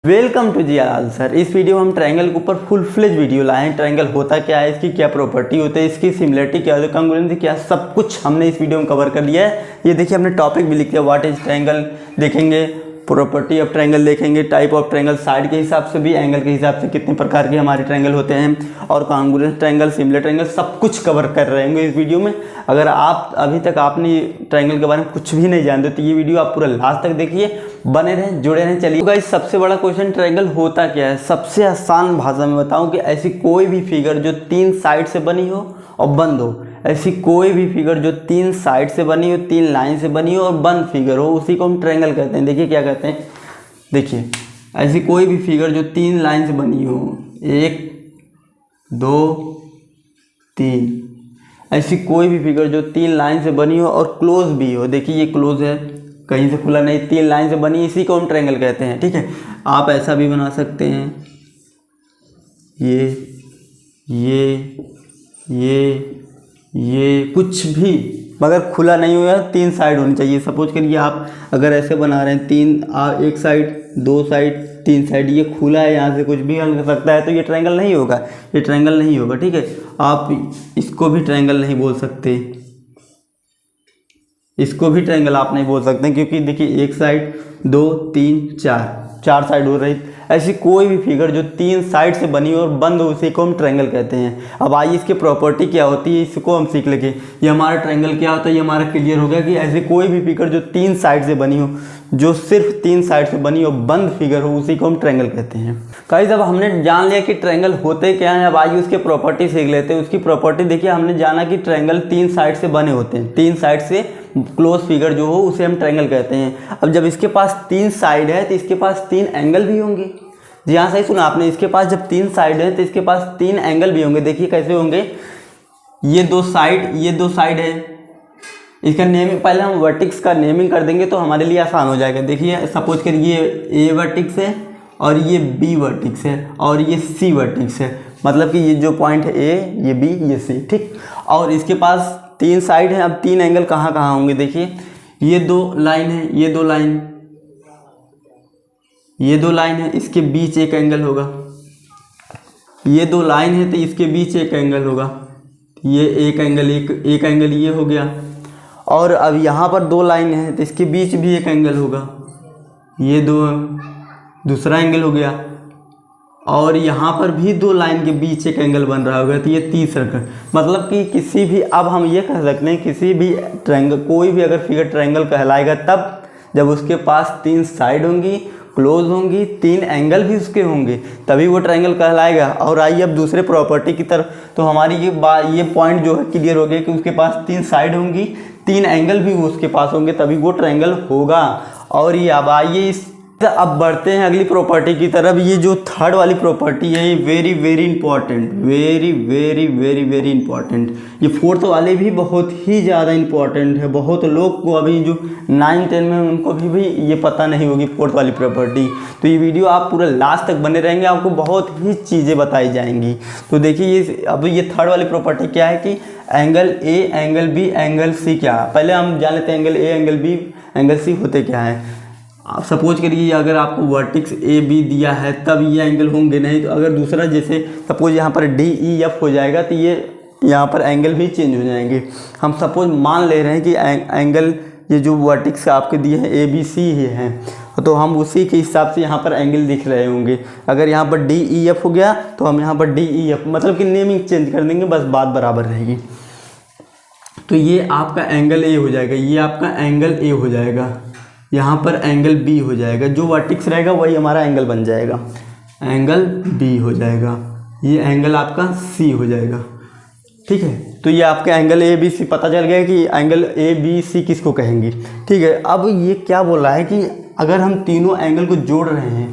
Welcome to G answer. इस video में हम ट्रायंगल के ऊपर फुल फ्लेज वीडियो लाए हैं। ट्रायंगल होता क्या है, इसकी क्या प्रॉपर्टी होती है, इसकी सिमिलरिटी क्या होती है, कॉन्ग्रुएंसी क्या, सब कुछ हमने इस वीडियो में कवर कर लिया है। ये देखिए हमने टॉपिक भी लिख दिया, व्हाट इज ट्रायंगल देखेंगे, प्रॉपर्टी ऑफ ट्रायंगल देखेंगे, टाइप ऑफ ट्रायंगल, साइड के हिसाब से भी, एंगल के हिसाब से कितने प्रकार के हमारे ट्रायंगल होते हैं, और कॉन्ग्रुएंस ट्रायंगल, सिमिलर ट्रायंगल, सब कुछ कवर कर रहे होंगे इस वीडियो में। अगर आप अभी तक आपने ट्रायंगल के बारे में कुछ भी नहीं जानते तो ये वीडियो आप पूरा लास्ट तक देखिए, बने रहें, जुड़े रहें। चलिए गाइस, सबसे बड़ा क्वेश्चन, ट्रायंगल होता क्या है। सबसे आसान भाषा में बताऊं कि ऐसी कोई भी फिगर जो तीन साइड से बनी हो और बंद हो, ऐसी कोई भी फिगर जो तीन साइड से बनी हो, तीन लाइन से बनी हो और बंद फिगर हो, उसी को हम ट्रायंगल कहते हैं। देखिए क्या कहते हैं, देखिए ऐसी कोई भी फिगर जो तीन लाइन से बनी हो, एक दो तीन, ऐसी कोई भी फिगर जो तीन लाइन से बनी हो और क्लोज भी हो, देखिए ये क्लोज है, कहीं से खुला नहीं, तीन लाइन से बनी, इसी को हम ट्रायंगल कहते हैं। ठीक है, आप ऐसा भी बना सकते हैं, ये कुछ भी, मगर खुला नहीं हो, यार तीन साइड होनी चाहिए। सपोज करिए आप अगर ऐसे बना रहे हैं, तीन, एक साइड, दो साइड, तीन साइड, ये खुला है, यहाँ से कुछ भी हल सकता है, तो ये ट्रायंगल नहीं होगा, ये ट्रायंगल नहीं होगा। ठीक है, आप इसको भी ट्रायंगल नहीं बोल सकते, इसको भी ट्रायंगल आप नहीं बोल सकते, क्योंकि देखिए एक साइड, दो, तीन, चार साइड हो रही। ऐसी कोई भी फिगर जो तीन साइड से बनी हो और बंद हो, उसी को हम ट्रायंगल कहते हैं। अब आइए इसकी प्रॉपर्टी क्या होती है, इसको हम सीख लेंगे। ये हमारा ट्रायंगल क्या होता है, ये हमारा क्लियर हो गया कि ऐसी कोई भी फिगर जो तीन साइड से बनी हो, जो सिर्फ तीन साइड से बनी हो, बंद फिगर हो, उसी को हम ट्रायंगल कहते हैं। गाइस, अब हमने जान लिया कि ट्रायंगल होते क्या हैं। अब आइए उसके प्रॉपर्टी सीख लेते हैं। उसकी प्रॉपर्टी देखिए, हमने जाना कि ट्रायंगल तीन साइड से बने होते हैं, तीन साइड से क्लोज फिगर जो हो उसे हम ट्रायंगल कहते हैं। अब जब इसके पास तीन साइड है तो इसके पास तीन एंगल भी होंगे। जी हाँ, सही सुना आपने, इसके पास जब तीन साइड है तो इसके पास तीन एंगल भी होंगे। देखिए कैसे होंगे, ये दो साइड है, इसका नेमिंग पहले हम वर्टिक्स का नेमिंग कर देंगे तो हमारे लिए आसान हो जाएगा। देखिए सपोज करिए ये ए वर्टिक्स है और ये बी वर्टिक्स है और ये सी वर्टिक्स है, मतलब कि ये जो पॉइंट है ए, ये बी, ये सी। ठीक, और इसके पास तीन साइड है। अब तीन एंगल कहाँ कहाँ होंगे, देखिए ये दो लाइन है, ये दो लाइन है, इसके बीच एक एंगल होगा, ये दो लाइन है तो इसके बीच एक एंगल होगा, ये एक एंगल ये हो गया। और अब यहाँ पर दो लाइन है तो इसके बीच भी एक एंगल होगा, ये दूसरा एंगल हो गया। और यहाँ पर भी दो लाइन के बीच एक एंगल बन रहा होगा, तो ये तीसरा एंगल। मतलब कि किसी भी, अब हम ये कह सकते हैं किसी भी ट्रायंगल, कोई भी अगर फिगर ट्रायंगल कहलाएगा तब जब उसके पास तीन साइड होंगी, क्लोज होंगी, तीन एंगल भी उसके होंगे, तभी वो ट्रायंगल कहलाएगा। और आइए अब दूसरे प्रॉपर्टी की तरफ, तो हमारी ये पॉइंट जो है क्लियर हो गया कि उसके पास तीन साइड होंगी, तीन एंगल भी उसके पास होंगे, तभी वो ट्रायंगल होगा। और ये अब आइए अब बढ़ते हैं अगली प्रॉपर्टी की तरफ। ये जो थर्ड वाली प्रॉपर्टी है, ये very very important, very important. ये फोर्थ वाले भी बहुत ही ज़्यादा इंपॉर्टेंट है। बहुत लोग को अभी जो 9-10 में उनको भी ये पता नहीं होगी फोर्थ वाली प्रॉपर्टी। तो ये वीडियो आप पूरा लास्ट तक बने रहेंगे, आपको बहुत ही चीज़ें बताई जाएंगी। तो देखिए ये थर्ड वाली प्रॉपर्टी क्या है कि angle A, angle B, angle C क्या है। पहले हम जान लेते हैं angle A, angle B, angle C होते क्या है। आप सपोज करिए अगर आपको वर्टिक्स ए बी दिया है तब ये एंगल होंगे, नहीं तो अगर दूसरा, जैसे सपोज यहाँ पर डी ई एफ हो जाएगा तो ये यहाँ पर एंगल भी चेंज हो जाएंगे। हम सपोज मान ले रहे हैं कि एंगल ये जो वर्टिक्स आपके दिए हैं ए बी सी ही हैं, तो हम उसी के हिसाब से यहाँ पर एंगल दिख रहे होंगे। अगर यहाँ पर डी ई एफ हो गया तो हम यहाँ पर डी ई एफ, मतलब कि नेमिंग चेंज कर देंगे, बस बात बराबर रहेगी। तो ये आपका एंगल ए हो जाएगा, ये आपका एंगल ए हो जाएगा, यहाँ पर एंगल बी हो जाएगा, जो वर्टिक्स रहेगा वही हमारा एंगल बन जाएगा, एंगल बी हो जाएगा, ये एंगल आपका सी हो जाएगा। ठीक है, तो ये आपका एंगल ए बी सी, पता चल गया कि एंगल ए बी सी किसको कहेंगे। ठीक है, अब ये क्या बोल रहा है कि अगर हम तीनों एंगल को जोड़ रहे हैं,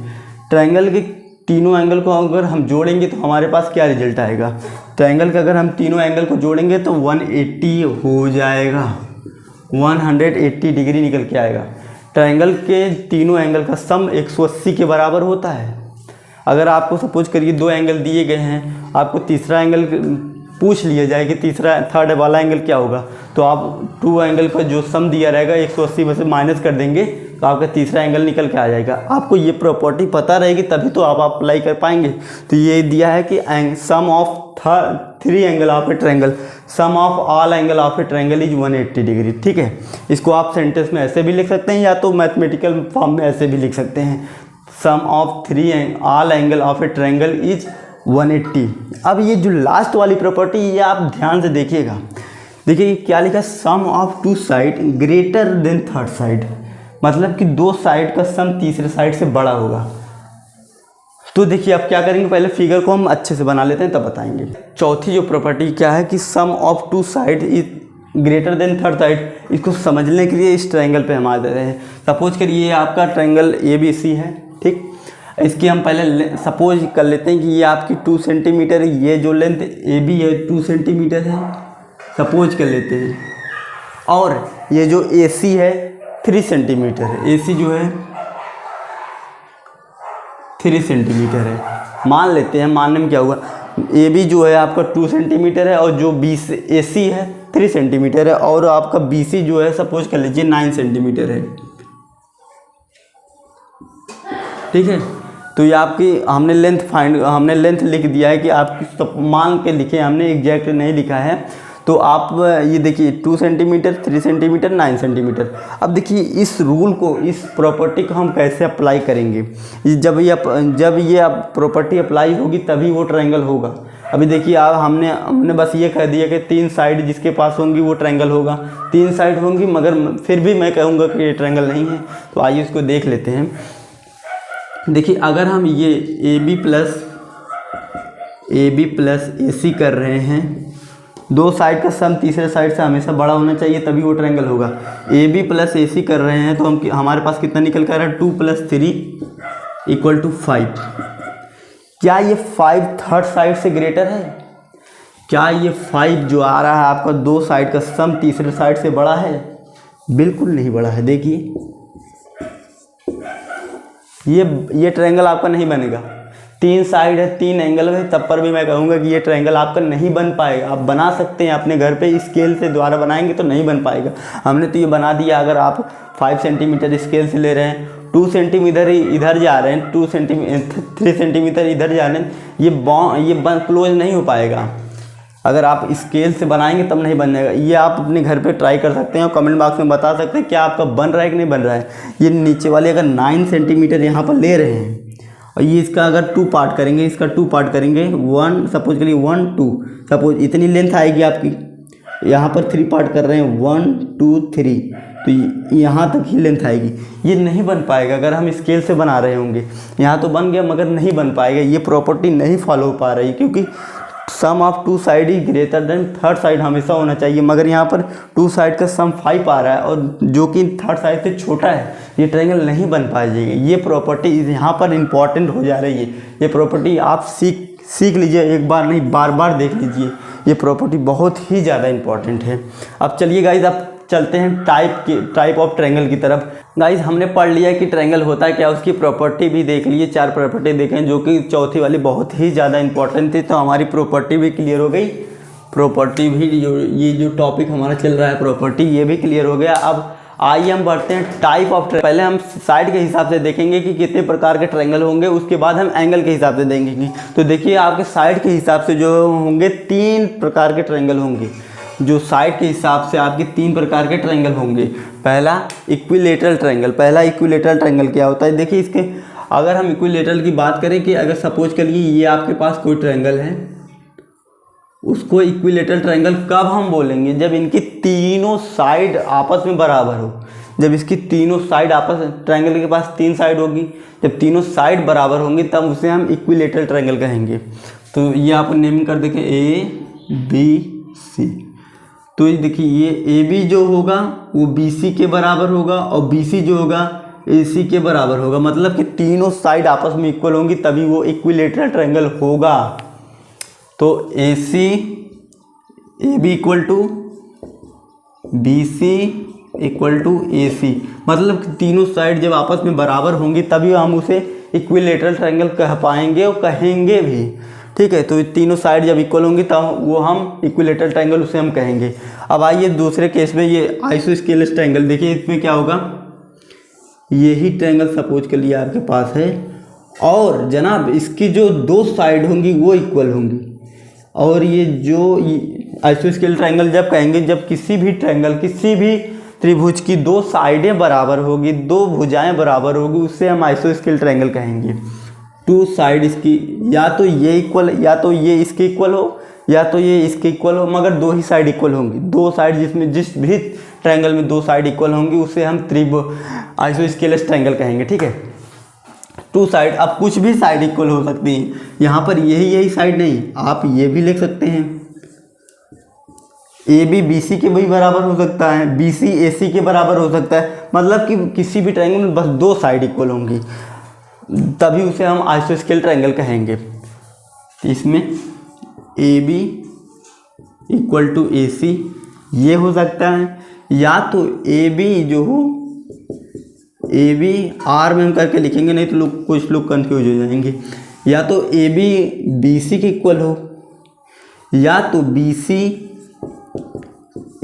ट्रायंगल के तीनों एंगल को अगर हम जोड़ेंगे तो हमारे पास क्या रिजल्ट आएगा। ट्रायंगल का अगर हम तीनों एंगल को जोड़ेंगे तो 180 हो जाएगा, 180 डिग्री निकल के आएगा। ट्रायंगल के तीनों एंगल का सम 180 के बराबर होता है। अगर आपको सपोज करिए दो एंगल दिए गए हैं, आपको तीसरा एंगल पूछ लिया जाए कि थर्ड वाला एंगल क्या होगा, तो आप टू एंगल का जो सम दिया रहेगा 180 में से माइनस कर देंगे तो आपका तीसरा एंगल निकल के आ जाएगा। आपको ये प्रॉपर्टी पता रहेगी तभी तो आप अप्लाई कर पाएंगे। तो ये दिया है कि sum of 3 angle of a triangle, sum of all angle of a triangle is 180 degree. ठीक है, इसको आप सेंटेंस में ऐसे भी लिख सकते हैं या तो मैथमेटिकल फॉर्म में ऐसे भी लिख सकते हैं, sum of all angle of a triangle is 180। अब ये जो लास्ट वाली प्रॉपर्टी ये आप ध्यान से देखिएगा, देखिए क्या लिखा, sum of 2 side greater than third side, मतलब कि 2 साइड का सम तीसरे साइड से बड़ा होगा। तो देखिए अब क्या करेंगे, पहले फिगर को हम अच्छे से बना लेते हैं तब बताएंगे। चौथी जो प्रॉपर्टी क्या है कि sum of 2 side is greater than third side, इसको समझने के लिए इस ट्रायंगल पे हम आ जाते हैं। सपोज करिए ये आपका ट्रायंगल ABC है, ठीक, इसकी हम पहले सपोज कर लेते हैं कि ये आपकी 2 सेंटीमीटर है, ये जो लेंथ AB है 2 सेंटीमीटर है, सपोज कर लेते हैं, और ये जो AC है 3 सेंटीमीटर है, AC जो है 3 सेंटीमीटर है। मान लेते हैं, मानने में क्या हुआ, AB जो है आपका 2 सेंटीमीटर है और जो AC है 3 सेंटीमीटर है, और आपका BC जो है सपोज कर लीजिए 9 सेंटीमीटर है। ठीक है, तो ये आपकी हमने लेंथ लिख दिया है कि आपकी सब मान के लिखे, हमने एग्जैक्ट नहीं लिखा है। तो आप ये देखिए 2 सेंटीमीटर, 3 सेंटीमीटर, 9 सेंटीमीटर। अब देखिए इस रूल को, इस प्रॉपर्टी को हम कैसे अप्लाई करेंगे, जब ये प्रॉपर्टी अप्लाई होगी तभी वो ट्रायंगल होगा। अभी देखिए आप हमने बस ये कह दिया कि 3 साइड जिसके पास होंगी वो ट्रायंगल होगा, 3 साइड होंगी, मगर फिर भी मैं कहूँगा कि ये ट्रायंगल नहीं है। तो आइए इसको देख लेते हैं। देखिए अगर हम ये AB प्लस AC कर रहे हैं, 2 साइड का सम तीसरे साइड से हमेशा बड़ा होना चाहिए तभी वो ट्रायंगल होगा। AB प्लस AC कर रहे हैं तो हमारे पास कितना निकल कर रहा है, 2 + 3 = 5। क्या ये 5 थर्ड साइड से ग्रेटर है? क्या ये 5 जो आ रहा है आपका 2 साइड का सम तीसरे साइड से बड़ा है? बिल्कुल नहीं बड़ा है। देखिए ये ट्रायंगल आपका नहीं बनेगा। 3 साइड है, 3 एंगल है, तब पर भी मैं कहूँगा कि ये ट्रायंगल आपका नहीं बन पाएगा। आप बना सकते हैं अपने घर पे, स्केल से द्वारा बनाएंगे तो नहीं बन पाएगा। हमने तो ये बना दिया, अगर आप 5 सेंटीमीटर स्केल से ले रहे हैं, 2 सेंटीमीटर इधर जा रहे हैं, 3 सेंटीमीटर इधर जा रहे हैं, ये क्लोज नहीं हो पाएगा। अगर आप स्केल से बनाएंगे तब नहीं बनेगा। ये आप अपने घर पे ट्राई कर सकते हैं और कमेंट बॉक्स में बता सकते हैं क्या आपका बन रहा है कि नहीं बन रहा है। ये नीचे वाले अगर 9 सेंटीमीटर यहाँ पर ले रहे हैं और ये इसका अगर 2 पार्ट करेंगे, इसका 2 पार्ट करेंगे, 1 सपोज के लिए 1 2 सपोज इतनी लेंथ आएगी आपकी। यहाँ पर 3 पार्ट कर रहे हैं, 1 2 3, तो यहाँ तक ही लेंथ आएगी। ये नहीं बन पाएगा अगर हम स्केल से बना रहे होंगे। यहाँ तो बन गया मगर नहीं बन पाएगा, ये प्रॉपर्टी नहीं फॉलो हो पा रही, क्योंकि sum of 2 side is greater than third side हमेशा होना चाहिए, मगर यहाँ पर 2 साइड का सम 5 आ रहा है और जो कि थर्ड साइड से छोटा है, ये ट्रायंगल नहीं बन पाएगी। ये प्रॉपर्टी यहाँ पर इम्पॉर्टेंट हो जा रही है। ये प्रॉपर्टी आप सीख लीजिए, एक बार नहीं बार बार देख लीजिए। ये प्रॉपर्टी बहुत ही ज़्यादा इम्पॉर्टेंट है। अब चलिए गाइज, अब चलते हैं टाइप ऑफ ट्रायंगल की तरफ। गाइज हमने पढ़ लिया कि ट्रायंगल होता है क्या, उसकी प्रॉपर्टी भी देख लिए, 4 प्रॉपर्टी देखें, जो कि चौथी वाली बहुत ही ज़्यादा इंपॉर्टेंट थी। तो हमारी प्रॉपर्टी भी क्लियर हो गई, प्रॉपर्टी भी ये जो टॉपिक हमारा चल रहा है प्रॉपर्टी, ये भी क्लियर हो गया। अब आइए हम बढ़ते हैं टाइप ऑफ ट्रायंगल। पहले हम साइड के हिसाब से देखेंगे कि कितने प्रकार के ट्रायंगल होंगे, उसके बाद हम एंगल के हिसाब से देखेंगे। तो देखिए आपके साइड के हिसाब से जो होंगे 3 प्रकार के ट्रायंगल होंगे। जो साइड के हिसाब से आपके 3 प्रकार के ट्रायंगल होंगे। पहला इक्विलेटरल ट्रायंगल। पहला इक्विलेटरल ट्रायंगल क्या होता है, देखिए इसके अगर हम इक्विलेटरल की बात करें कि अगर सपोज करिए ये आपके पास कोई ट्रायंगल है, उसको इक्विलेटरल ट्रायंगल कब हम बोलेंगे, जब इनकी तीनों साइड आपस में बराबर हो। जब इसकी तीनों साइड ट्रायंगल के पास 3 साइड होगी, जब तीनों साइड बराबर होंगी तब उसे हम इक्विलेटरल ट्रायंगल कहेंगे। तो ये आप नेम कर देखें ABC। तो ये देखिए ये AB जो होगा वो BC के बराबर होगा और BC जो होगा AC के बराबर होगा। मतलब कि तीनों साइड आपस में इक्वल होंगी तभी वो इक्विलेटरल ट्रायंगल होगा। तो AB = BC = AC, मतलब कि तीनों साइड जब आपस में बराबर होंगी तभी हम उसे इक्विलेटरल ट्रायंगल कह पाएंगे और कहेंगे भी। ठीक है, तो तीनों साइड जब इक्वल होंगी तब वो हम इक्विलेटरल ट्रायंगल उसे हम कहेंगे। अब आइए दूसरे केस में, ये आइसोस्केलेस ट्रायंगल। देखिए इसमें क्या होगा, यही ट्रायंगल सपोज कर लिया आपके पास है, और जनाब इसकी जो दो साइड होंगी वो इक्वल होंगी। और ये जो आइसोस्केल ट्रायंगल जब कहेंगे, जब किसी भी ट्रायंगल, किसी भी त्रिभुज की दो साइडें बराबर होगी, दो भुजाएं बराबर होगी, उससे हम आइसोस्केल ट्रायंगल कहेंगे। टू साइड इसकी या तो ये इक्वल, या तो ये इसके इक्वल हो, या तो ये इसके इक्वल हो, मगर दो ही साइड इक्वल होंगी। दो साइड जिसमें जिस भी ट्रायंगल में दो साइड इक्वल होंगी उसे हम आइसोस्केलस ट्रायंगल कहेंगे। ठीक है, टू साइड, अब कुछ भी साइड इक्वल हो सकती हैं। यहाँ पर यही साइड नहीं, आप ये भी लिख सकते हैं, ए बी बी सी के भी बराबर हो सकता है, बी सी ए सी के बराबर हो सकता है। मतलब कि किसी भी ट्रायंगल में बस दो साइड इक्वल होंगी, तभी उसे हम आइसोस्केल ट्रायंगल कहेंगे। इसमें A B equal to A सी ये हो सकता है, या तो ए बी जो हो, ए बी आर में हम करके लिखेंगे, नहीं तो कुछ लोग कंफ्यूज हो जाएंगे। या तो ए बी बी सी के इक्वल हो, या तो बी सी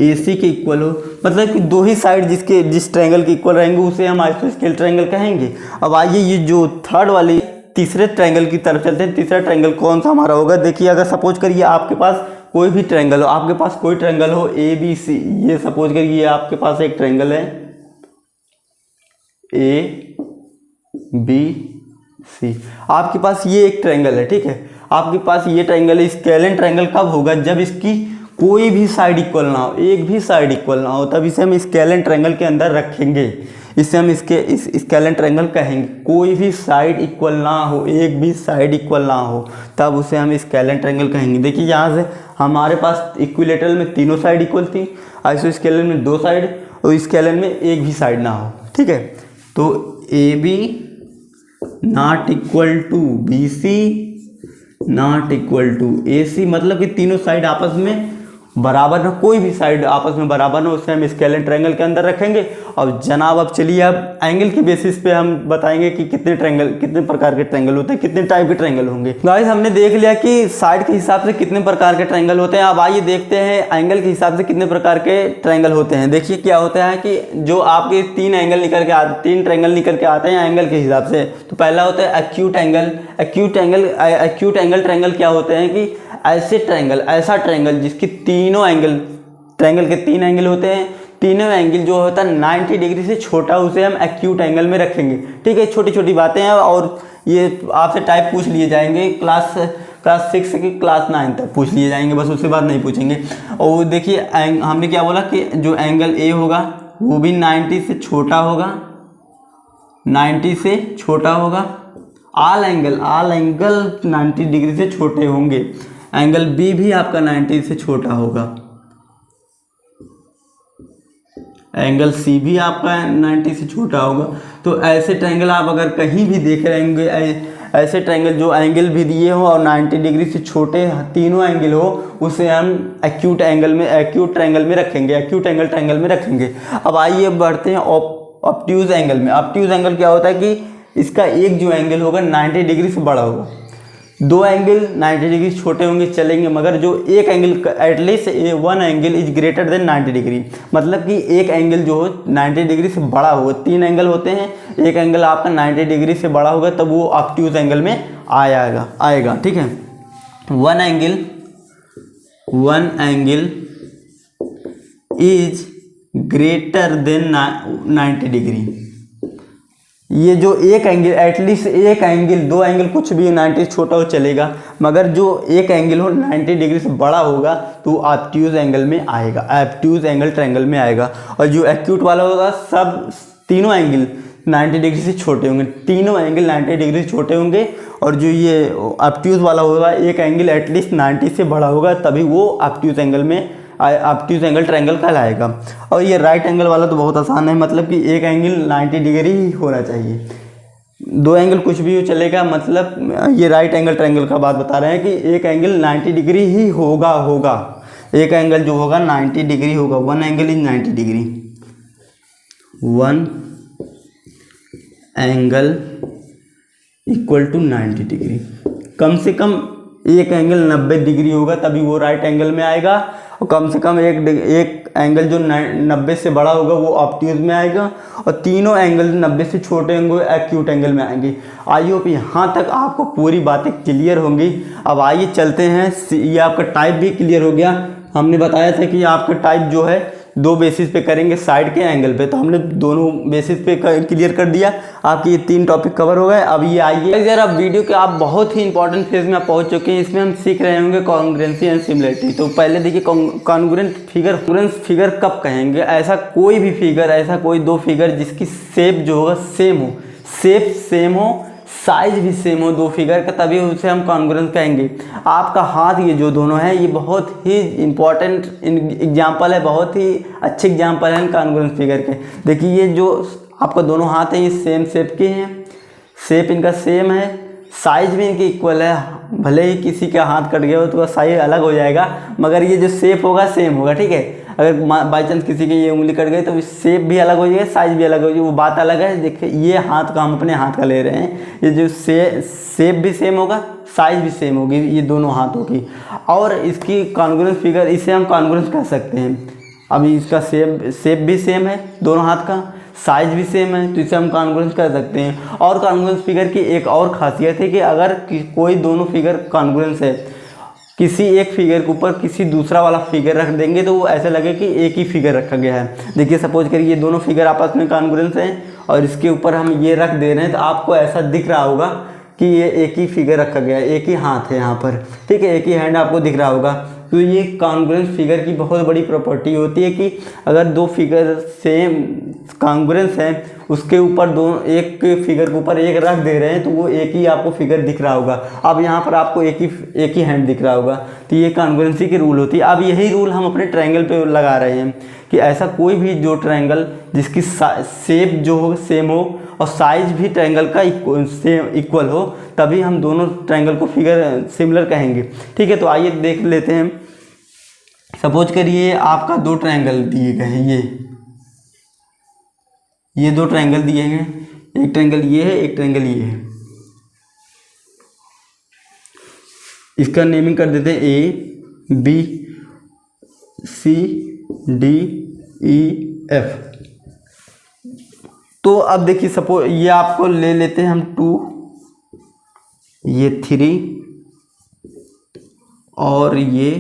ए सी के इक्वल हो। मतलब कि दो ही साइड जिस ट्रायंगल के इक्वल रहेंगे उसे हम आइसोस्केल ट्रायंगल कहेंगे। अब आइए ये जो थर्ड वाली तीसरे ट्रायंगल की तरफ चलते हैं। तीसरा ट्रायंगल कौन सा हमारा होगा? देखिए, अगर सपोज करिए आपके पास कोई भी ट्रायंगल हो, आपके पास कोई ट्रायंगल हो ए बी सी, ये सपोज करिए आपके पास एक ट्रायंगल है ए बी सी, आपके पास ये एक ट्रायंगल है। ठीक है, आपके पास ये ट्रायंगल है। स्केलेन ट्रायंगल कब होगा? जब इसकी कोई भी साइड इक्वल ना हो, एक भी साइड इक्वल ना हो, तब इसे हम स्केलेन ट्रायंगल के अंदर रखेंगे। इसे हम इस स्केलेन ट्रायंगल कहेंगे। कोई भी साइड इक्वल ना हो, एक भी साइड इक्वल ना हो, तब उसे हम स्केलेन ट्रायंगल कहेंगे। देखिए, यहाँ से हमारे पास इक्विलेटरल में तीनों साइड इक्वल थी, आइसोस्केलेन में दो साइड, और स्केलेन में एक भी साइड ना हो। ठीक है, तो A B not equal to B C not equal to A C, मतलब कि तीनों साइड आपस में बराबर ना, कोई भी साइड आपस में बराबर ना, उसे हम स्केलेन ट्रायंगल के अंदर रखेंगे। और जनाब अब चलिए, अब एंगल के बेसिस पे हम बताएंगे कि कितने प्रकार के ट्रायंगल होते हैं, कितने टाइप के ट्रायंगल होंगे। गाइस, हमने देख लिया कि साइड के हिसाब से कितने प्रकार के ट्रायंगल होते हैं। अब आइए देखते हैं एंगल के हिसाब से कितने प्रकार के ट्रायंगल होते हैं। देखिए क्या होता है कि जो आपके तीन ट्रायंगल निकल के आते हैं एंगल के हिसाब से। तो पहला होता है acute angle. Acute angle triangle क्या होते हैं कि ऐसा ट्रायंगल जिसकी तीनों एंगल, ट्रायंगल के तीन एंगल होते हैं, तीनों एंगल जो होता है 90 डिग्री से छोटा, उसे हम एक्यूट एंगल में रखेंगे। ठीक है, छोटी छोटी बातें हैं, और ये आपसे टाइप पूछ लिए जाएंगे क्लास 6 से क्लास 9 तक पूछ लिए जाएंगे, बस उसके बाद नहीं पूछेंगे। और देखिए, हमने क्या बोला कि जो एंगल ए होगा वो भी 90 से छोटा होगा, 90 से छोटा होगा। ऑल एंगल 90 डिग्री से छोटे होंगे। एंगल बी भी आपका 90 से छोटा होगा। एंगल सी भी आपका 90 से छोटा होगा। तो ऐसे ट्रायंगल आप अगर कहीं भी देख रहे होंगे, ऐसे ट्रायंगल जो एंगल भी दिए हो और 90 डिग्री से छोटे तीनों एंगल हो, उसे हम एक्यूट ट्रायंगल में रखेंगे, एक्यूट एंगल ट्रायंगल में रखेंगे। अब आइए बढ़ते हैं ऑब्ट्यूज एंगल में। ऑब्ट्यूज एंगल क्या होता है कि इसका एक जो एंगल होगा 90 डिग्री से बड़ा होगा, दो एंगल 90 डिग्री छोटे होंगे चलेंगे, मगर जो एक angle at least one angle is greater then 90 degree, मतलब कि एक एंगल जो हो 90 डिग्री से बड़ा होगा। तीन एंगल होते हैं, एक एंगल आपका 90 डिग्री से बड़ा होगा, तब वो ऑब्ट्यूज एंगल में आएगा। ठीक है, one angle is greater then 90 degree. ये जो एक एंगल, एटलीस्ट एक एंगल, दो एंगल कुछ भी 90 छोटा हो चलेगा, मगर जो एक एंगल हो 90 डिग्री से बड़ा होगा तो ऑब्ट्यूज एंगल में आएगा, ऑब्ट्यूज एंगल ट्रायंगल में आएगा। और जो एक्यूट वाला होगा, सब तीनों एंगल 90 डिग्री से छोटे होंगे, तीनों एंगल 90 डिग्री से छोटे होंगे। और जो ये ऑब्ट्यूज वाला होगा, एक एंगल एटलीस्ट 90 से बड़ा होगा, तभी वो ऑब्ट्यूज एंगल ट्रायंगल कहलाएगा। और ये राइट एंगल वाला तो बहुत आसान है, मतलब कि एक एंगल 90 डिग्री ही होना चाहिए, दो एंगल कुछ भी हो चलेगा। मतलब ये राइट एंगल ट्रायंगल का बात बता रहे हैं कि एक एंगल 90 डिग्री ही होगा, एक एंगल जो होगा 90 डिग्री होगा। One angle is 90 degree, one angle equal to 90 degree. कम से कम एक एंगल 90 डिग्री होगा, तभी वो राइट एंगल में आएगा। और कम से कम एक एंगल जो 90 से बड़ा होगा वो ऑब्ट्यूज में आएगा और तीनों एंगल 90 से छोटे होंगे एक्यूट एंगल में आएंगे। आई होप यहाँ तक आपको पूरी बातें क्लियर होंगी। अब आइए चलते हैं, ये आपका टाइप भी क्लियर हो गया। हमने बताया था कि आपका टाइप जो है दो बेसिस पे करेंगे, साइड के एंगल पे, तो हमने दोनों बेसिस पे क्लियर कर दिया। आपके ये 3 टॉपिक कवर हो गए। अब ये आइए यार, अब वीडियो के आप बहुत ही इंपॉर्टेंट फेज में आप पहुंच चुके हैं। इसमें हम सीख रहे होंगे कॉन्ग्रुएंसी एंड सिमिलरिटी। तो पहले देखिए कॉन्ग्रुएंट फिगर कब कहेंगे? ऐसा कोई भी फिगर, ऐसा कोई दो फिगर जिसकी शेप जो होगा सेम हो, शेप सेम हो, साइज भी सेम हो दो फिगर का, तभी उसे हम कॉन्ग्रुएंस कहेंगे। आपका हाथ ये जो दोनों है ये बहुत ही इंपॉर्टेंट एग्जांपल है, बहुत ही अच्छे एग्जांपल हैं कॉन्ग्रुएंस फिगर के। देखिए ये जो आपका दोनों हाथ हैं ये सेम शेप के हैं, शेप इनका सेम है, साइज भी इनके इक्वल है। भले ही किसी का हाथ कट गया हो तो साइज अलग हो जाएगा, मगर ये जो शेप होगा सेम होगा, ठीक है। अगर बाई चांस किसी की ये उंगली कट गई तो शेप भी अलग हो जाएगा, साइज भी अलग हो जाएगी, वो बात अलग है। देखिए ये हाथ का हम अपने हाथ का ले रहे हैं, ये जो शेप भी सेम होगा, साइज भी सेम होगी ये दोनों हाथों की, और इसकी कॉन्ग्रुएंस फिगर, इसे हम कॉन्ग्रुएंस कह सकते हैं। अभी इसका शेप भी सेम है दोनों हाथ का, साइज भी सेम है, तो इसे हम कॉन्ग्रुएंस कर सकते हैं। और कॉन्ग्रुएंस फिगर की एक और खासियत है कि अगर कोई दोनों फिगर कॉन्ग्रुएंस है, किसी एक फिगर के ऊपर किसी दूसरा वाला फिगर रख देंगे तो वो ऐसे लगे कि एक ही फिगर रखा गया है। देखिए सपोज करिए ये दोनों फिगर आपस में कॉन्ग्रुएंस हैं और इसके ऊपर हम ये रख दे रहे हैं, तो आपको ऐसा दिख रहा होगा कि ये एक ही फिगर रखा गया है, एक ही हाथ है यहाँ पर, ठीक है, एक ही हैंड आपको दिख रहा होगा। तो ये कॉन्ग्रुएंस फिगर की बहुत बड़ी प्रॉपर्टी होती है कि अगर दो फिगर सेम कॉन्ग्रुएंस हैं, उसके ऊपर एक फिगर के ऊपर एक रख दे रहे हैं तो वो एक ही आपको फिगर दिख रहा होगा। अब यहाँ पर आपको एक ही हैंड दिख रहा होगा, तो ये कॉन्ग्रुएंसी की रूल होती है। अब यही रूल हम अपने ट्रायंगल पे लगा रहे हैं कि ऐसा कोई भी जो ट्रायंगल जिसकी शेप जो हो सेम हो और साइज भी ट्रायंगल का इक्वल हो, तभी हम दोनों ट्रायंगल को फिगर सिमिलर कहेंगे, ठीक है। तो आइए देख लेते हैं। सपोज करिए आपका दो ट्रायंगल दिए गए हैं, ये दो ट्रायंगल दिए हैं, एक ट्रायंगल ये है, एक ट्रायंगल ये है। इसका नेमिंग कर देते हैं A B C D E F। तो अब देखिए सपोज ये आपको ले लेते हैं हम 2, ये 3 और ये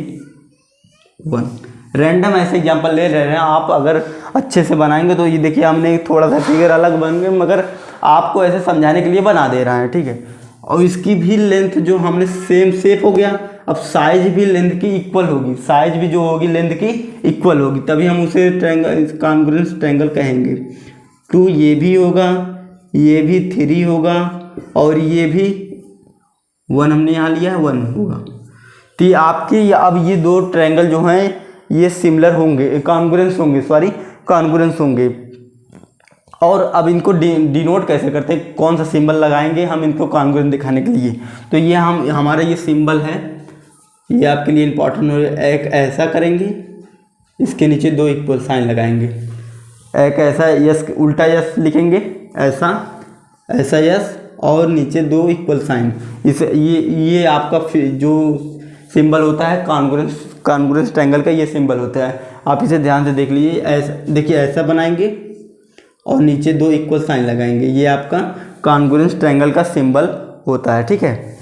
1। रैंडम ऐसे एग्जांपल ले रहे हैं आप, अगर अच्छे से बनाएंगे तो ये देखिए हमने थोड़ा सा फिगर अलग बन गए, मगर आपको ऐसे समझाने के लिए बना दे रहा है, ठीक है। और इसकी भी लेंथ जो हमने सेम शेप हो गया, अब साइज भी लेंथ की इक्वल होगी, साइज भी जो होगी लेंथ की इक्वल होगी, तभी हम उसे ट्रायंगल कॉन्ग्रुएंस ट्रायंगल कहेंगे। 2 ये भी होगा, ये भी 3 होगा और ये भी 1 हमने यहाँ लिया 1 होगा। तो आपकी अब ये दो ट्रायंगल जो हैं ये सिमिलर होंगे, कॉन्ग्रुएंस होंगे। और अब इनको डिनोट कैसे करते हैं, कौन सा सिंबल लगाएंगे हम इनको कॉन्ग्रुएंस दिखाने के लिए? तो ये हमारा ये सिंबल है, ये आपके लिए इंपॉर्टेंट हो। एक ऐसा करेंगे, इसके नीचे 2 इक्वल साइन लगाएंगे, एक ऐसा यस उल्टा यस लिखेंगे, ऐसा यस और नीचे 2 इक्वल साइन। ये आपका जो सिंबल होता है कॉन्ग्रुएंस ट्रायंगल का, ये सिंबल होता है। आप इसे ध्यान से देख लीजिए। ऐसा देखिए, ऐसा बनाएंगे और नीचे 2 इक्वल साइन लगाएंगे, ये आपका कॉन्ग्रुएंस ट्रायंगल का सिंबल होता है, ठीक है।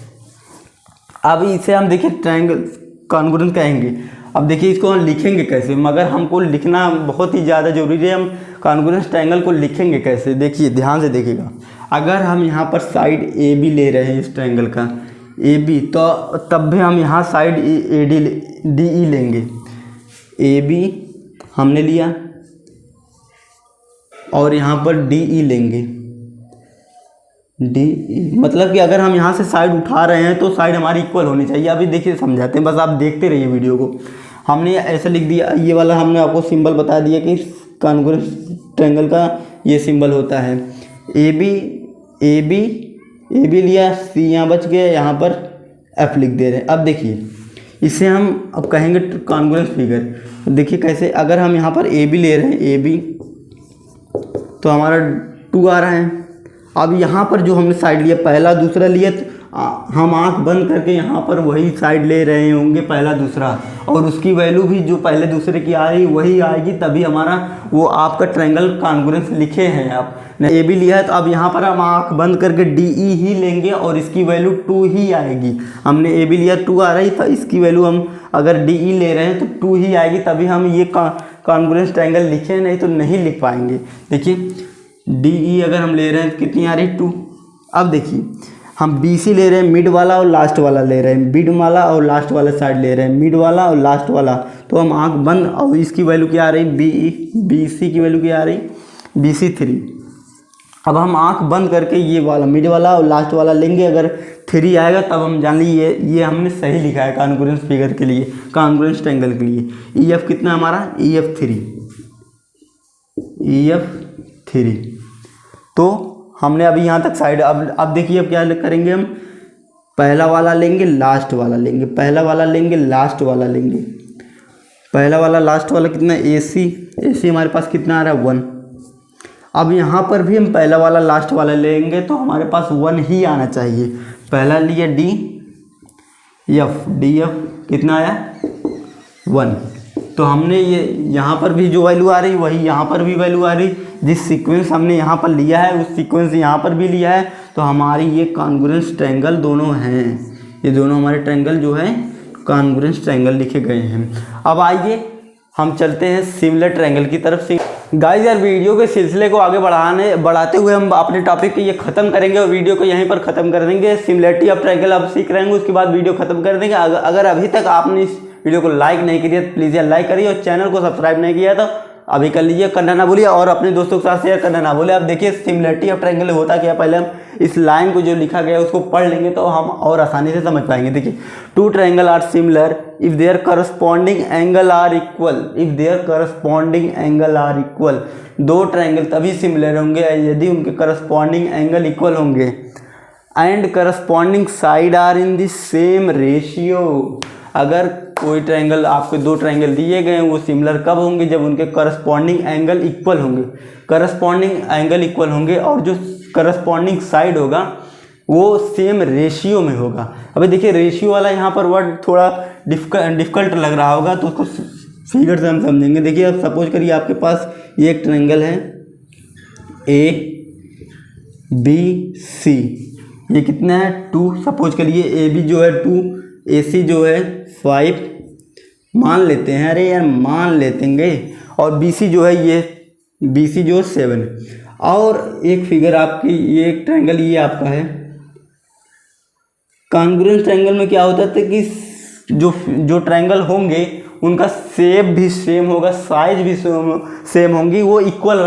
अब इसे हम देखिए ट्रायंगल कॉन्ग्रुएंस कहेंगे। अब देखिए इसको हम लिखेंगे कैसे, मगर हमको लिखना बहुत ही ज़्यादा जरूरी है। हम कॉन्ग्रुएंस ट्रायंगल को लिखेंगे कैसे, देखिए ध्यान से देखिएगा। अगर हम यहाँ पर साइड ए बी ले रहे हैं इस ट्रायंगल का ए बी, तो तब भी हम यहाँ साइड ए डी ई लेंगे। ए बी हमने लिया और यहाँ पर डी ई लेंगे, डी ई मतलब कि अगर हम यहाँ से साइड उठा रहे हैं तो साइड हमारी इक्वल होनी चाहिए। अभी देखिए समझाते हैं, बस आप देखते रहिए वीडियो को। हमने ऐसा लिख दिया, ये वाला हमने आपको सिंबल बता दिया कि कॉन्ग्रुएंस ट्रायंगल का ये सिंबल होता है। ए बी लिया, सी यहाँ बच गया, यहाँ पर एफ लिख दे रहे हैं। अब देखिए इसे हम अब कहेंगे कॉन्ग्रुएंस फिगर। देखिए कैसे, अगर हम यहाँ पर ए बी ले रहे हैं, ए बी तो हमारा 2 आ रहा है। अब यहाँ पर जो हमने साइड लिया, पहला दूसरा लिया, हम आंख बंद करके यहाँ पर वही साइड ले रहे होंगे, पहला दूसरा, और उसकी वैल्यू भी जो पहले दूसरे की आ रही वही आएगी, तभी हमारा वो आपका ट्रायंगल कॉन्ग्रुएंस लिखे हैं आपने ए बी लिया है। तो अब यहाँ पर हम आंख बंद करके डी ई ही लेंगे और इसकी वैल्यू 2 ही आएगी। हमने ए बी लिया 2 आ रही था, इसकी वैल्यू हम अगर डी ई ले रहे हैं तो 2 ही आएगी, तभी हम ये कॉन्ग्रुएंस ट्रायंगल लिखे, नहीं तो नहीं लिख पाएंगे। देखिए डी ई अगर हम ले रहे हैं तो कितनी आ रही 2। अब देखिए हम बी सी ले रहे हैं, मिड वाला और लास्ट वाला ले रहे हैं, मिड वाला और लास्ट वाला साइड ले रहे हैं, मिड वाला और लास्ट वाला। तो हम आंख बंद, और इसकी वैल्यू क्या आ रही बी सी की वैल्यू क्या आ रही BC3। अब हम आंख बंद करके ये वाला मिड वाला और लास्ट वाला लेंगे, अगर 3 आएगा तब हम जान लीजिए ये हमने सही लिखा है कॉन्ग्रुएंस फिगर के लिए, कॉन्ग्रुएंस ट्रायंगल के लिए। EF कितना हमारा EF3। तो हमने अभी यहाँ तक साइड, अब देखिए अब क्या करेंगे, हम पहला वाला लेंगे, लास्ट वाला लेंगे, पहला वाला लेंगे, लास्ट वाला लेंगे, पहला वाला लास्ट वाला कितना AC हमारे पास कितना आ रहा है 1। अब यहाँ पर भी हम पहला वाला लास्ट वाला लेंगे तो हमारे पास 1 ही आना चाहिए। पहला लिया DF कितना आया 1। तो हमने ये यहाँ पर भी जो वैल्यू आ रही वही यहाँ पर भी वैल्यू आ रही, जिस सीक्वेंस हमने यहाँ पर लिया है उस सीक्वेंस यहाँ पर भी लिया है। तो हमारी ये कॉन्ग्रुएंस ट्रायंगल दोनों हैं, ये दोनों हमारे ट्रायंगल जो है कॉन्ग्रुएंस ट्रायंगल लिखे गए हैं। अब आइए हम चलते हैं सिमिलर ट्रायंगल की तरफ से। गाइस यार वीडियो के सिलसिले को आगे बढ़ाते हुए हम अपने टॉपिक को ये ख़त्म करेंगे और वीडियो को यहीं पर ख़त्म कर देंगे। सिमिलरिटी ऑफ ट्रायंगल अब सीख रहेंगे, उसके बाद वीडियो ख़त्म कर देंगे। अगर अभी तक आपने इस वीडियो को लाइक नहीं किया तो प्लीज़ यार लाइक करिए, और चैनल को सब्सक्राइब नहीं किया तो अभी कर लीजिए, करना ना भूलिए, और अपने दोस्तों के साथ शेयर करना ना भूलिए। अब देखिए सिमिलरिटी ऑफ ट्रायंगल होता क्या, पहले हम इस लाइन को जो लिखा गया है उसको पढ़ लेंगे तो हम और आसानी से समझ पाएंगे। देखिए 2 triangle are similar if their corresponding angle are equal, if their corresponding angle are equal. 2 triangle तभी सिमिलर होंगे यदि उनके करस्पॉन्डिंग एंगल इक्वल होंगे, and corresponding side are in the same ratio. अगर कोई ट्रायंगल, आपके 2 ट्रायंगल दिए गए हैं, वो सिमिलर कब होंगे, जब उनके करस्पॉन्डिंग एंगल इक्वल होंगे, करस्पॉन्डिंग एंगल इक्वल होंगे, और जो करस्पॉन्डिंग साइड होगा वो सेम रेशियो में होगा। अभी देखिए रेशियो वाला यहाँ पर वर्ड थोड़ा डिफ़िकल्ट लग रहा होगा, तो उसको फिगर से हम समझेंगे। देखिए अब सपोज करिए आपके पास ये एक ट्रायंगल है ABC, ये कितना है 2। सपोज करिए AB जो है 2, AC जो है 5 मान लेते हैं, अरे यार मान लेतेंगे, और BC जो है ये BC जो 7। और एक फिगर आपकी, ये एक ट्रायंगल ये आपका है कॉन्ग्रुएंस ट्रायंगल में क्या होता है कि जो ट्रायंगल होंगे उनका शेप भी सेम होगा, साइज भी सेम होंगी, वो इक्वल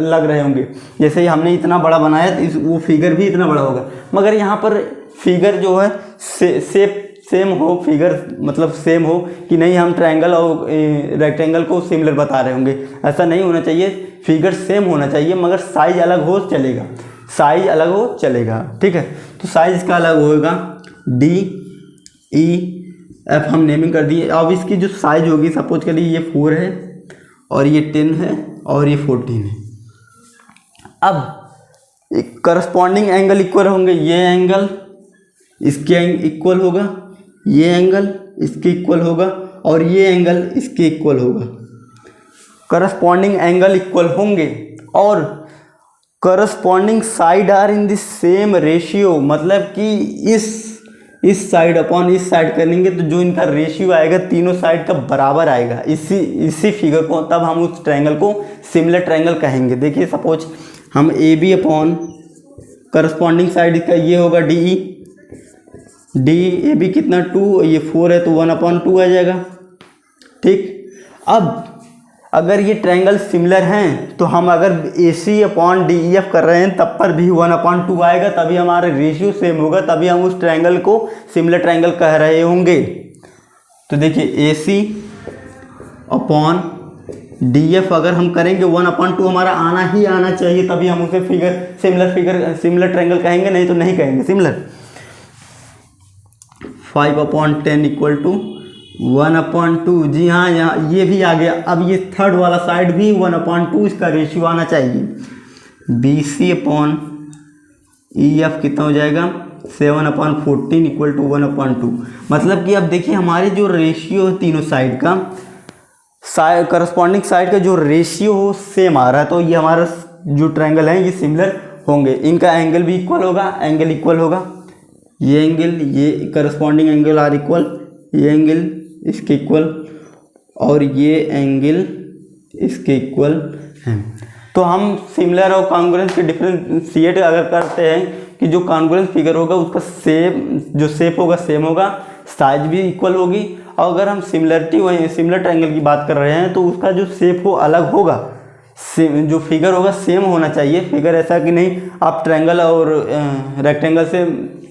लग रहे होंगे। जैसे ही हमने इतना बड़ा बनाया तो वो फिगर भी इतना बड़ा होगा, मगर यहाँ पर फिगर जो है शेप सेम हो, फिगर मतलब सेम हो कि नहीं, हम ट्रायंगल और रेक्टेंगल को सिमिलर बता रहे होंगे, ऐसा नहीं होना चाहिए। फिगर सेम होना चाहिए मगर साइज अलग हो चलेगा, साइज अलग हो चलेगा, ठीक है। तो साइज का अलग होगा DEF हम नेमिंग कर दिए। अब इसकी जो साइज होगी, सपोज करिए ये 4 है और ये 10 है और ये 14 है। अब एक करस्पॉन्डिंग एंगल इक्वल होंगे, ये एंगल इसके इक्वल होगा, ये एंगल इसके इक्वल होगा, और ये एंगल इसके इक्वल होगा। करस्पॉन्डिंग एंगल इक्वल होंगे और corresponding side are in the same ratio, मतलब कि इस साइड अपॉन इस साइड करेंगे तो जो इनका रेशियो आएगा तीनों साइड का बराबर आएगा। इसी फिगर को तब हम उस ट्रायंगल को सिमिलर ट्रायंगल कहेंगे। देखिए सपोज हम AB अपॉन करस्पॉन्डिंग साइड का ये होगा DAB कितना 2, ये 4 है तो 1/2 आ जाएगा, ठीक। अब अगर ये ट्रायंगल सिमिलर हैं तो हम अगर AC अपॉन DEF कर रहे हैं तब पर भी 1/2 आएगा, तभी हमारा रेशियो सेम होगा, तभी हम उस ट्रायंगल को सिमिलर ट्रायंगल कह रहे होंगे। तो देखिए AC अपॉन DF अगर हम करेंगे 1/2 हमारा आना ही आना चाहिए, तभी हम उसे सिमिलर ट्रायंगल कहेंगे, नहीं तो नहीं कहेंगे सिमिलर। 5/10 इक्वल टू 1/2, जी हाँ यहाँ ये भी आ गया। अब ये थर्ड वाला साइड भी 1/2 इसका रेशियो आना चाहिए। BC अपॉन EF कितना हो जाएगा 7/14 इक्वल टू 1/2। मतलब कि अब देखिए हमारे जो रेशियो है तीनों साइड का, करस्पॉन्डिंग साइड का जो रेशियो हो सेम आ रहा है, तो ये हमारा जो ट्रायंगल है ये सिमिलर होंगे। इनका एंगल भी इक्वल होगा, एंगल इक्वल होगा, ये एंगल, ये करस्पॉन्डिंग एंगल आर इक्वल, ये एंगल इसके इक्वल और ये एंगल इसके इक्वल हैं। तो हम सिमिलर और कॉन्ग्रुएंस के डिफरेंशिएट अगर करते हैं कि जो कॉन्ग्रुएंस फिगर होगा उसका जो शेप होगा सेम होगा, साइज भी इक्वल होगी। और अगर हम सिमिलर ट्रायंगल की बात कर रहे हैं तो उसका जो शेप हो अलग होगा, जो फिगर होगा सेम होना चाहिए। फिगर ऐसा कि नहीं आप ट्रायंगल और रेक्टेंगल से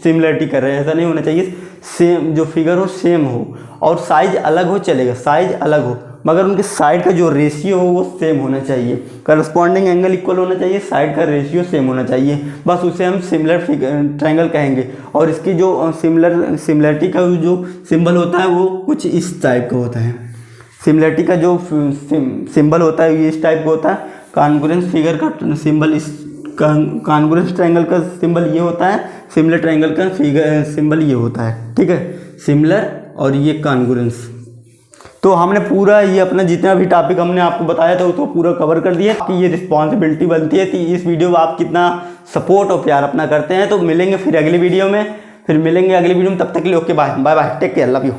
सिमिलरिटी कर रहे हैं, ऐसा नहीं होना चाहिए। सेम जो फिगर हो सेम हो और साइज अलग हो चलेगा, साइज अलग हो मगर उनके साइड का जो रेशियो हो वो सेम होना चाहिए। करस्पॉन्डिंग एंगल इक्वल होना चाहिए, साइड का रेशियो सेम होना चाहिए, बस उसे हम सिमिलर ट्रायंगल कहेंगे। और इसकी जो सिमिलरिटी का जो सिंबल होता है वो कुछ इस टाइप का होता है। सिमिलरिटी का जो सिंबल होता है ये इस टाइप का होता है। कॉन्ग्रुएंस फिगर का सिंबल इस कॉन्ग्रुएंस ट्रायंगल का सिंबल ये होता है, सिमिलर ट्रायंगल का सिंबल ये होता है। ठीक है, सिमिलर और ये कॉन्ग्रुएंस। तो हमने पूरा ये अपना जितना भी टॉपिक हमने आपको बताया था उसको पूरा कवर कर दिया कि ये रिस्पॉन्सिबिलिटी बनती है कि इस वीडियो में आप कितना सपोर्ट और प्यार अपना करते हैं। तो मिलेंगे फिर अगली वीडियो में, तब तक के लिए okay bye bye bye, take care, love you.